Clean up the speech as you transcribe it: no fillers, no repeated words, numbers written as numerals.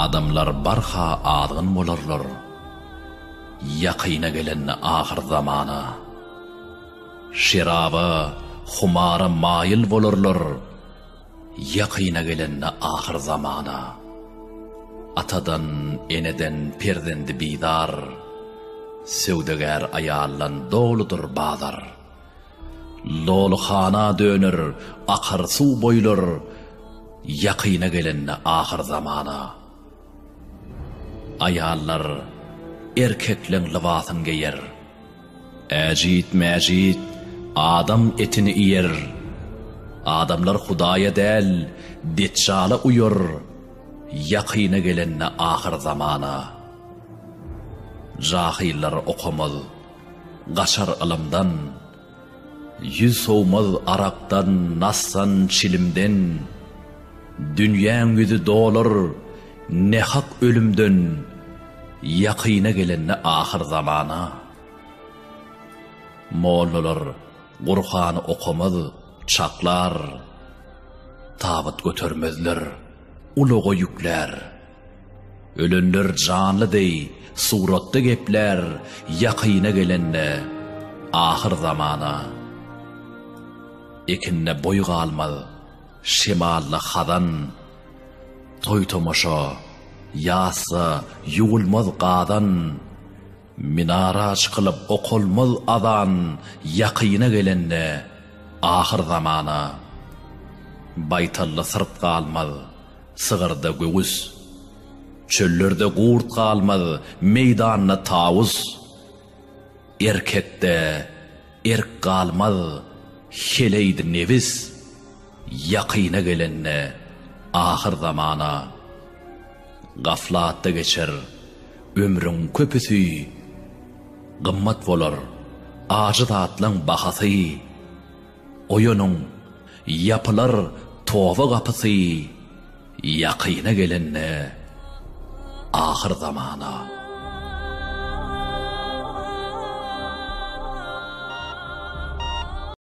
Adamlar barha adgın bolarlar, yaqyna gelen ahir zamana. Şiraba, humara mayil bolarlar, yaqyna gelen ahir zamana. Atadan, eneden, perdendi bidar, sevdegar ayallan doludur bazar. Lolxana dönür, akar su boylar, yaqyna gelen ahir zamana. Ayallar erkeklerin libasyn giyer, äjit mäjit adam etini iyer. Adamlar Hudaya del detçala uyur, yaqyna gelen ahir zamana. Jahillar okumaz, gaşar ilimdan, yüz soğumaz araktan, nassan çilimden. Dünyan yüzü dolur, ne hak ölümden, yaqyna gelen ahir zamana. Mollalar Qur'an okumaz, çaklar, tabut götürmezler, uluğa yükler. Ölünler canlı dey, suratda gepler, yaqyna gelen ahir zamana. Ekinne boy qalmaz, şimallı xadan, toy tomaşa, yasa, yugulmaz qadan, minara çıkılıp okulmaz adan, yaqyna gelen ahir zamana. Baytalla sırt qalmaz, sığırda göğüs, çöllerde qurt qalmaz, meydanna tavus. Erkekde erk qalmaz, heleydi nevis, yaqyna gelen ahir zamana. Gaflatda geçer ömrün köpüsü, qımmat bolar acı tatlan bahasy. Oyunun yapılar tova kapısı, yaqyna gelen ahir zamana.